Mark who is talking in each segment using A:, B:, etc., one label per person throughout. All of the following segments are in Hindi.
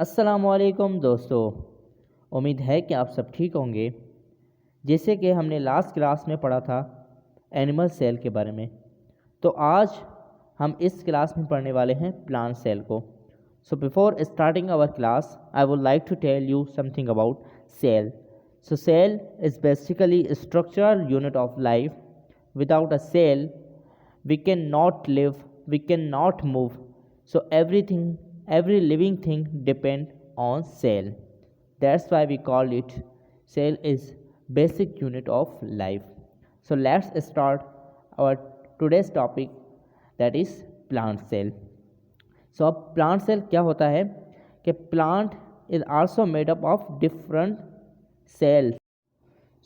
A: अस्सलामुअलैकुम दोस्तों। उम्मीद है कि आप सब ठीक होंगे। जैसे कि हमने लास्ट क्लास में पढ़ा था एनिमल सेल के बारे में, तो आज हम इस क्लास में पढ़ने वाले हैं प्लांट सेल को। So before starting our class I would like to tell you something about cell. So cell is basically a structural unit of life. Without a cell we cannot live, we cannot move. So every living thing depend on cell. That's why we call it cell is basic unit of life. So let's start our today's topic, that is plant cell. So अब plant cell क्या होता है कि plant is also made up of different cells.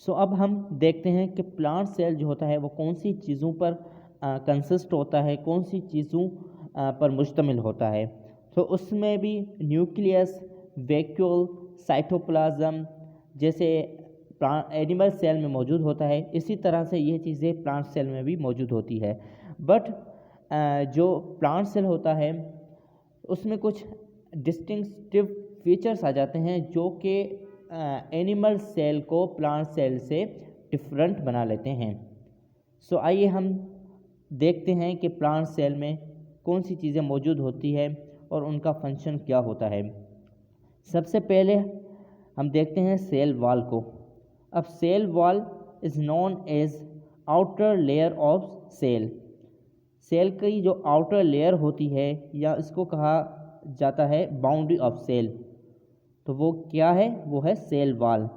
A: सो अब हम देखते हैं कि प्लांट सेल जो होता है वो कौन सी चीज़ों पर कंसिस्ट होता है, कौन सी चीज़ों पर मुश्तमिल होता है। तो उसमें भी न्यूक्लियस, वैक्यूल, साइटोप्लाज्म जैसे एनिमल सेल में मौजूद होता है, इसी तरह से ये चीज़ें प्लांट सेल में भी मौजूद होती है। बट जो प्लांट सेल होता है उसमें कुछ डिस्टिंक्टिव फीचर्स आ जाते हैं जो कि एनिमल सेल को प्लांट सेल से डिफरेंट बना लेते हैं। सो आइए हम देखते हैं कि प्लांट सेल में कौन सी चीज़ें मौजूद होती है और उनका फंक्शन क्या होता है। सबसे पहले हम देखते हैं सेल वॉल को। अब cell wall is known as outer layer of cell. Cell की जो आउटर लेयर होती है या इसको कहा जाता है बाउंड्री ऑफ सेल, तो वो क्या है, वो है cell wall.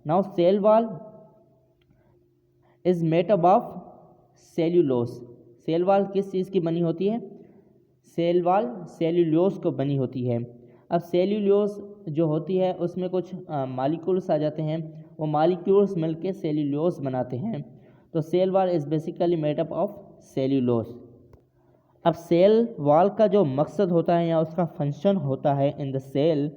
A: Now cell wall is made up of cellulose. Cell wall किस चीज़ की बनी होती है? सेल वॉल सेल्यूलोज को बनी होती है। अब सेल्यूलोज जो होती है उसमें कुछ मॉलिक्यूल्स आ जाते हैं, वो मॉलिक्यूल्स मिलके सेल्यूलोज बनाते हैं। तो cell wall is basically made up of cellulose. अब सेल वॉल का जो मकसद होता है या उसका फंक्शन होता है in the cell,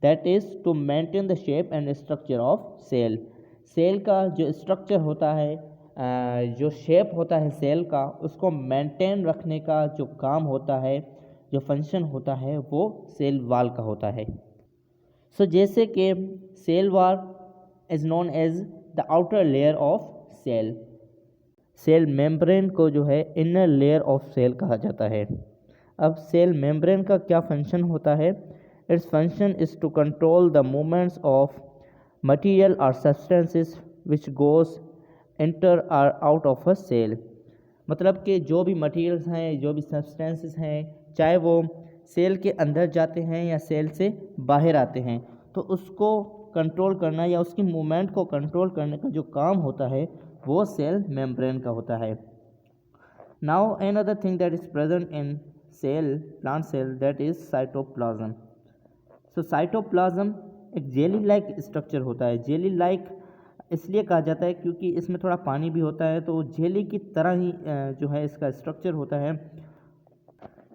A: that is to maintain the shape and structure of cell. Cell का जो स्ट्रक्चर होता है, जो शेप होता है सेल का, उसको मेंटेन रखने का जो काम होता है, जो फंक्शन होता है, वो सेल वॉल का होता है। सो जैसे कि cell wall is known as the outer layer of cell. Cell membrane को जो है इनर लेयर ऑफ सेल कहा जाता है। अब सेल मेम्ब्रेन का क्या फंक्शन होता है? Its function is to control the movements of material or substances which goes enter or out of a cell. मतलब कि जो भी मटेरियल्स हैं, जो भी सब्सटेंसेस हैं, चाहे वो सेल के अंदर जाते हैं या सेल से बाहर आते हैं, तो उसको कंट्रोल करना या उसकी मूवमेंट को कंट्रोल करने का जो काम होता है वो सेल मेम्ब्रेन का होता है। Now another thing that is present in cell, plant cell, that is cytoplasm. So cytoplasm एक जेली लाइक स्ट्रक्चर होता है। जेली लाइक इसलिए कहा जाता है क्योंकि इसमें थोड़ा पानी भी होता है, तो जेली की तरह ही जो है इसका स्ट्रक्चर होता है,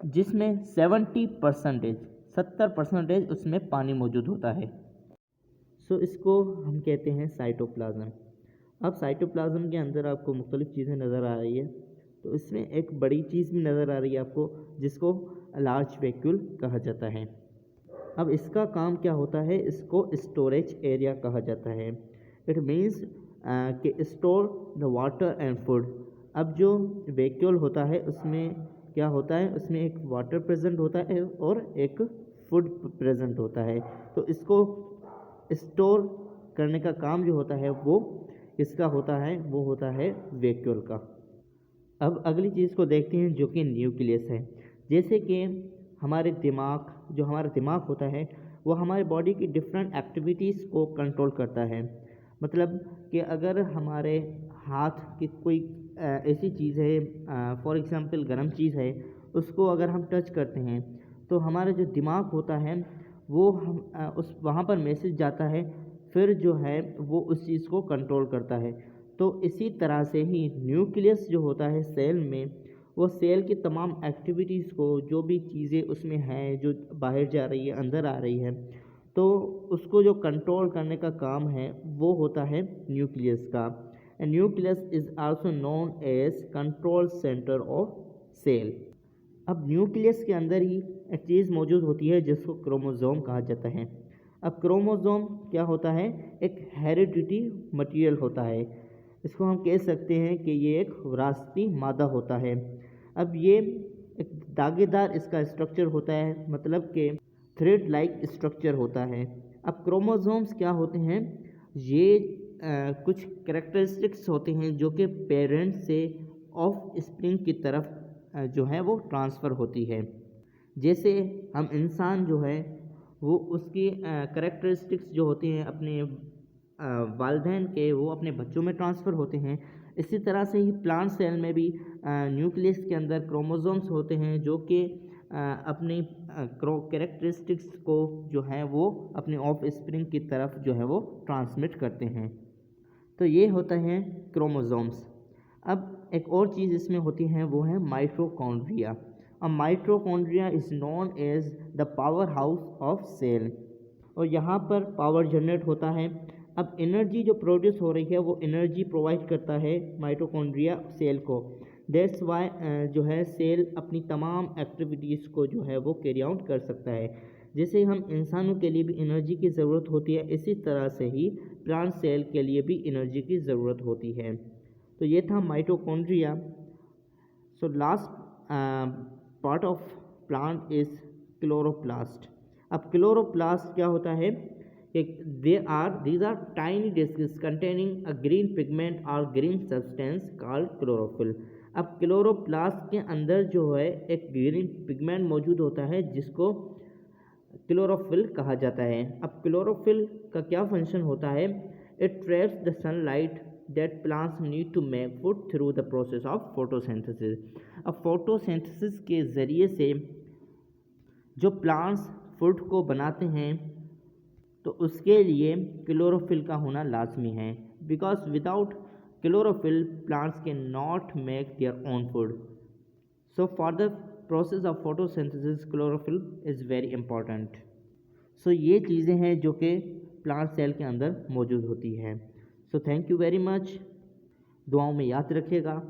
A: जिसमें 70% उसमें पानी मौजूद होता है। सो इसको हम कहते हैं साइटोप्लाज्म। अब साइटोप्लाज्म के अंदर आपको मुख्तलिफ़ चीज़ें नज़र आ रही है, तो इसमें एक बड़ी चीज़ भी नज़र आ रही है आपको, जिसको लार्ज वैक्यूल कहा जाता है। अब इसका काम क्या होता है? इसको स्टोरेज एरिया कहा जाता है। इट मीन्स कि store the water and food. अब जो वैक्यूल होता है उसमें क्या होता है? उसमें एक वाटर प्रेजेंट होता है और एक फूड प्रेजेंट होता है, तो इसको स्टोर करने का काम जो होता है वो किसका होता है? वो होता है वैक्यूल का। अब अगली चीज़ को देखते हैं जो कि न्यूक्लियस है। जैसे कि हमारा दिमाग होता है वो हमारे बॉडी की डिफरेंट एक्टिविटीज़ को कंट्रोल करता है। मतलब कि अगर हमारे हाथ की कोई ऐसी चीज़ है, फॉर एग्ज़ाम्पल गर्म चीज़ है, उसको अगर हम टच करते हैं तो हमारा जो दिमाग होता है वो उस वहाँ पर मैसेज जाता है, फिर जो है वो उस चीज़ को कंट्रोल करता है। तो इसी तरह से ही न्यूक्लियस जो होता है सेल में, वो सेल की तमाम एक्टिविटीज़ को, जो भी चीज़ें उसमें हैं जो बाहर जा रही है अंदर आ रही है, तो उसको जो कंट्रोल करने का काम है वो होता है न्यूक्लियस का। Nucleus is also known as control centre of cell. अब न्यूक्लियस के अंदर ही एक चीज़ मौजूद होती है जिसको क्रोमोसोम कहा जाता है। अब क्रोमोसोम क्या होता है, एक हेरिडिटी मटेरियल होता है। इसको हम कह सकते हैं कि ये एक विरासती मादा होता है। अब ये एक दागेदार इसका स्ट्रक्चर होता है, मतलब कि थ्रेड लाइक स्ट्रक्चर होता है। अब क्रोमोसोम्स क्या होते हैं, ये कुछ कैरेक्टरिस्टिक्स होते हैं जो कि पेरेंट्स से ऑफ स्प्रिंग की तरफ जो है वो ट्रांसफ़र होती है। जैसे हम इंसान जो है वो उसकी कैरेक्टरिस्टिक्स जो होती हैं अपने वालिदैन के, वो अपने बच्चों में ट्रांसफ़र होते हैं। इसी तरह से ही प्लांट सेल में भी न्यूक्लियस के अंदर क्रोमोसोम्स होते हैं जो कि अपनी कैरेक्टरिस्टिक्स को जो है वो अपने ऑफ स्प्रिंग की तरफ जो है वो ट्रांसमिट करते हैं। तो ये होता है क्रोमोसोम्स। अब एक और चीज़ इसमें होती है वो है माइटोकॉन्ड्रिया। अब mitochondria is known as the power house of cell, और यहाँ पर पावर जनरेट होता है। अब एनर्जी जो प्रोड्यूस हो रही है वो एनर्जी प्रोवाइड करता है माइटोकॉन्ड्रिया सेल को। दैट्स वाई जो है सेल अपनी तमाम एक्टिविटीज़ को जो है वो कैरी आउट कर सकता है। जैसे हम इंसानों के लिए भी एनर्जी की ज़रूरत होती है, इसी तरह से ही प्लांट सेल के लिए भी एनर्जी की ज़रूरत होती है। तो ये था mitochondria. So last part of plant is chloroplast. अब क्लोरोप्लास्ट क्या होता है कि these are tiny discs containing a green pigment or green substance called chlorophyll। अब क्लोरोप्लास्ट के अंदर जो है एक ग्रीन पिगमेंट मौजूद होता है जिसको क्लोरोफिल कहा जाता है। अब क्लोरोफिल का क्या फंक्शन होता है, it traps the sunlight that plants need to make food through the process of photosynthesis. अब फोटोसिंथेसिस के ज़रिए से जो प्लांट्स फूड को बनाते हैं तो उसके लिए क्लोरोफिल का होना लाजमी है, because without chlorophyll plants can not make their own food. So for the process of photosynthesis chlorophyll is very important. So ये चीज़ें हैं जो कि प्लांट सेल के अंदर मौजूद होती हैं। So thank you very much. दुआओं में याद रखिएगा।